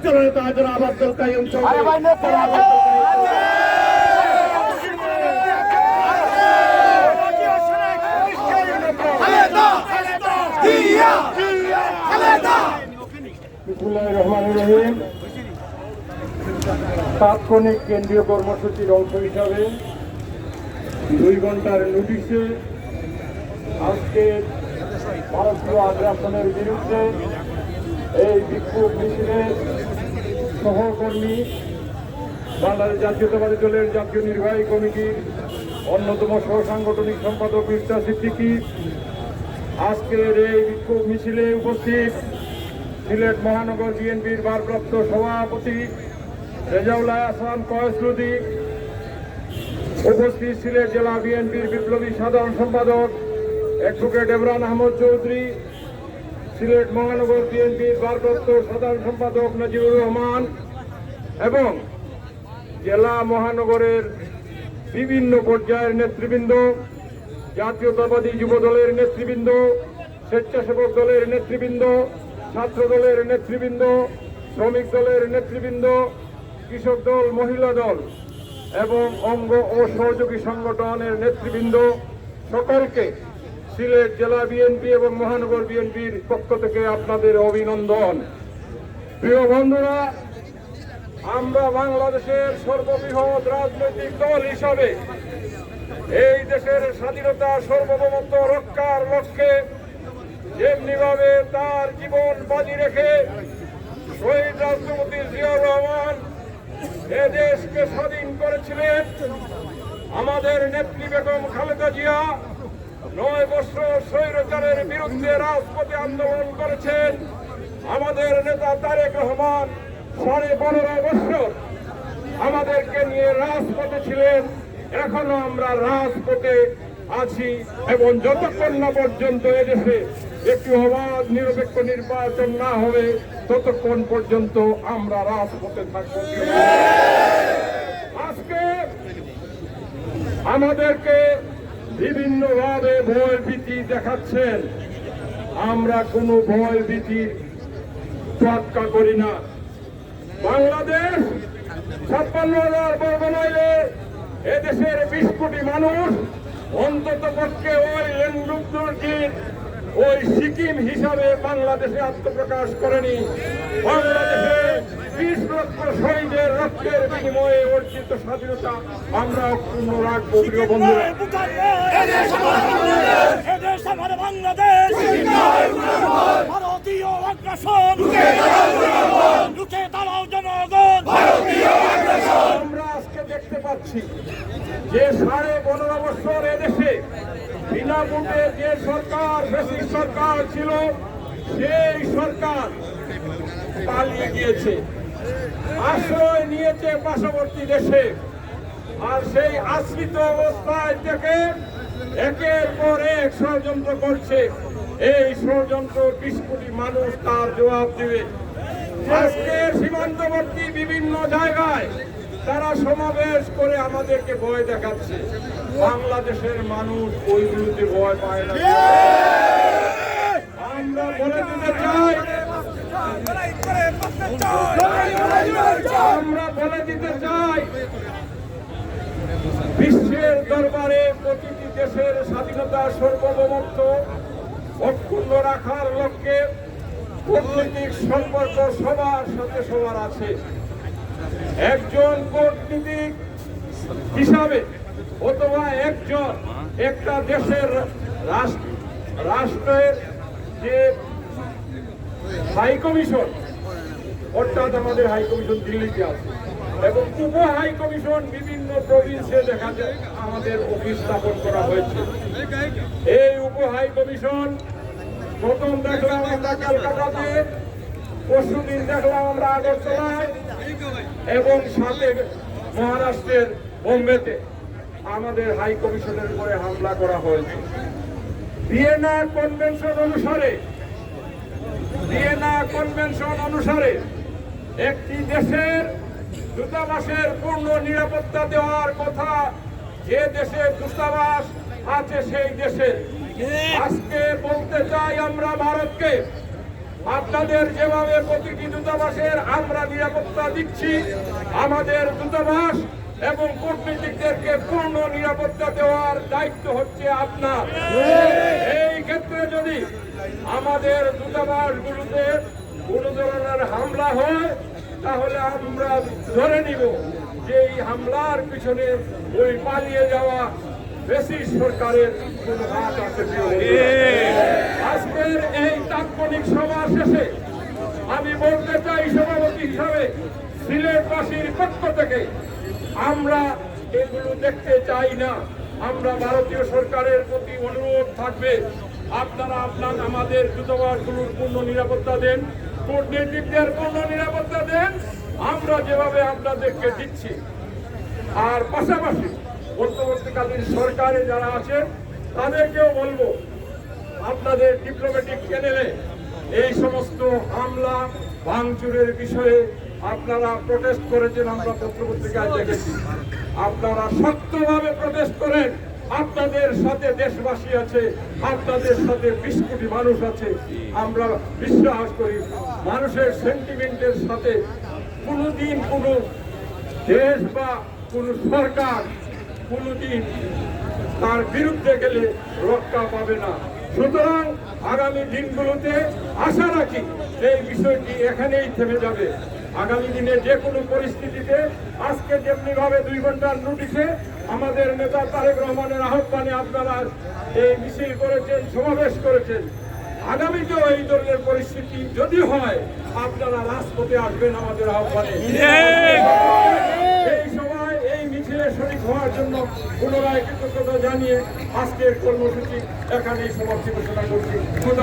জননেতা জনাব আব্দুল কাইয়ুম চৌধুরী। বিসমিল্লাহির রহমানির রহিম। তাৎক্ষণিক কেন্দ্রীয় কর্মসূচির অংশ হিসাবে 2 ঘন্টার নোটিশে আজকে ভারতীয় আগ্রাসনের বিরুদ্ধে এই বিক্ষোভ মিছিলের সহকর্মী বাংলাদেশ জাতীয়তাবাদী দলের জাতীয় নির্বাহী কমিটির অন্যতম সহসাংগঠনিক সম্পাদক মির্জা সিদ্দিকী, আজকের এই বিক্ষোভ মিছিলে উপস্থিত সিলেট মহানগর বিএনপির ভারপ্রাপ্ত সভাপতি রেজাউল হাসান কয়েসরুদ্দি, উপস্থিত সিলেট জেলা বিএনপির বিপ্লবী সাধারণ সম্পাদক অ্যাডভোকেট এমরান আহমদ চৌধুরী, সিলেট মহানগর বিএনপির ভারপ্রাপ্ত সাধারণ সম্পাদক নাজিবুর রহমান এবং জেলা মহানগরের বিভিন্ন পর্যায়ের নেতৃবৃন্দ, জাতীয়তাবাদী যুব দলের নেতৃবৃন্দ, স্বেচ্ছাসেবক দলের নেতৃবৃন্দ, ছাত্র দলের নেতৃবৃন্দ, শ্রমিক দলের নেতৃবৃন্দ, কৃষক দল, মহিলা দল এবং অঙ্গ ও সহযোগী সংগঠনের নেতৃবৃন্দ সকলকে সিলেট জেলা বিএনপি এবং মহানগর বিএনপির পক্ষ থেকে আপনাদের অভিনন্দন। প্রিয় বন্ধুরা, আমরা বাংলাদেশের সর্ববৃহৎ রাজনৈতিক দল হিসাবে এই দেশের স্বাধীনতা সার্বভৌমত্ব রক্ষার লক্ষ্যে যেমনিভাবে তার জীবন বাজি রেখে শহীদ রাষ্ট্রপতি জিয়াউর রহমান এ দেশকে স্বাধীন করেছিলেন, আমাদের নেত্রী বেগম খালেদা জিয়া 9 বছর স্বৈরাচারের বিরুদ্ধে রাজপথে আন্দোলন করেছেন, আমাদের নেতা তারেক রহমান 15.5 বছর আমাদেরকে নিয়ে রাজপথে ছিলেন। এখনো আমরা রাজপথে আছি এবং যতক্ষণ না পর্যন্ত এদেশে একটি অবাধ নিরপেক্ষ নির্বাচন না হবে ততক্ষণ পর্যন্ত আমরা রাজপথে থাকব। আজকে আমাদেরকে বিভিন্নভাবে ভয় ভীতি দেখাচ্ছেন, আমরা কোনো ভয় ভীতি তোয়াক্কা করি না। বাংলাদেশ 56,000 বর্গ মাইলে এদেশের 20 কোটি মানুষ অন্তত পক্ষে ওই লেন্ডুকজির ওই সিকিম হিসাবে বাংলাদেশে আত্মপ্রকাশ করেনি। বাংলাদেশে 20 লক্ষ শহীদের রক্তের বিনিময়ে অর্জিত স্বাধীনতা আমরা অক্ষুণ্ণ রাখবো। প্রিয় বন্ধুরা, ভারতীয় আগ্রাসন জনগণ, আমরা আজকে দেখতে পাচ্ছি যে 15.5 বছর এদেশে বিনা ভোটে যে সরকার ফ্যাসিস্ট সরকার ছিল সেই সরকার পালিয়ে গিয়েছে, আশ্রয় নিয়েছে পার্শ্ববর্তী দেশে। আর সেই আশ্রিত অবস্থায় থেকে একের পর এক ষড়যন্ত্র করছে। এই ষড়যন্ত্র 20 কোটি মানুষ তার জবাব দেবে। আজকে সীমান্তবর্তী বিভিন্ন জায়গায় তারা সমাবেশ করে আমাদেরকে ভয় দেখাচ্ছে। বাংলাদেশের মানুষ ওই বিরুদ্ধে ভয় পায় না। আমরা বলে দিতে চাই, বিশ্বের দরবারে প্রতিটি দেশের স্বাধীনতা সার্বভৌমত্ব অক্ষুণ্ণ রাখার লক্ষ্যে কূটনৈতিক সম্পর্ক সবার সাথে সবার আছে। একজন কূটনীতিক হিসাবে অথবা একটা দেশের রাষ্ট্রের যে হাই কমিশন, অর্থাৎ আমাদের হাই কমিশন দিল্লিতে আছে এবং উপ হাই কমিশন বিভিন্ন প্রভিন্সে দেখা যায় আমাদের অফিস স্থাপন করা হয়েছে। এই উপ হাই কমিশন প্রথম দেখলাম আমরা কলকাতাতে, পরশুদিন দেখলাম আমরা আগরতলায় এবং সাথে মহারাষ্ট্রের বোম্বেতে আমাদের হাই কমিশনের উপরে হামলা করা হয়েছে। ভিয়েনা কনভেনশন অনুসারে একটি দেশের দূতাবাসের পূর্ণ নিরাপত্তা দেওয়ার কথা যে দেশে দূতাবাস আছে সেই দেশে। আজকে বলতে চাই আমরা ভারতকে আপনাদের যেভাবে প্রতিটি দূতাবাসের আমরা নিরাপত্তা দিচ্ছি, আমাদের দূতাবাস এবং কূটনীতিকদেরকে পূর্ণ নিরাপত্তা দেওয়ার দায়িত্ব হচ্ছে আপনার। এই ক্ষেত্রে যদি আমাদের দূতাবাসগুলোতে কোন ধরনের হামলা হয়, তাহলে আমরা ধরে নিব যে এই হামলার পিছনে ওই পালিয়ে যাওয়া ব্রিটিশ সরকারের কোন হাত আছে। আজকের এই তাৎক্ষণিক সভা শেষে আমি বলতে চাই, সভাপতি হিসাবে সিলেটবাসীর পক্ষ থেকে আমরা এগুলো দেখতে চাই না। আমরা ভারতীয় সরকারের প্রতি অনুরোধ থাকবে, আপনারা আমাদের দূতাবাসগুলোর পূর্ণ নিরাপত্তা দেন, কূটনীতিকদের পূর্ণ নিরাপত্তা দেন, আমরা যেভাবে আপনাদেরকে দিচ্ছি। আর পাশাপাশি অন্তর্বর্তীকালীন সরকারে যারা আছেন তাদেরকেও বলবো, আপনাদের ডিপ্লোম্যাটিক চ্যানেলে এই সমস্ত হামলা ভাঙচুরের বিষয়ে আপনারা প্রটেস্ট করেছেন, আমরা পত্রপত্রিকায় দেখেছি। আপনারা শক্তভাবে প্রটেস্ট করেন। আপনাদের সাথে দেশবাসী আছে, আপনাদের সাথে 20 কোটি মানুষ আছে। আমরা বিশ্বাস করি মানুষের সেন্টিমেন্টের সাথে কোনোদিন কোনো দেশ বা কোনো সরকার কোনোদিন তার বিরুদ্ধে গেলে রক্ষা পাবে না। সুতরাং আগামী দিনগুলোতে আশা রাখি এই বিষয়টি এখানেই থেমে যাবে। আগামী দিনে যে কোনো পরিস্থিতিতে আজকে যেমনি ভাবে 2 ঘন্টার নোটিশে আমাদের নেতা তারেক রহমানের আহ্বানে আপনারা এই মিছিল করেছেন, সমাবেশ করেছেন, আগামীতেও এই ধরনের পরিস্থিতি যদি হয় আপনারা রাজপথে আসবেন আমাদের আহ্বানে। এই সময় এই মিছিলে শরীক হওয়ার জন্য পুনরায় কৃতজ্ঞতা জানিয়ে আজকের কর্মসূচি এখানেই সমাপ্তি ঘোষণা করছি।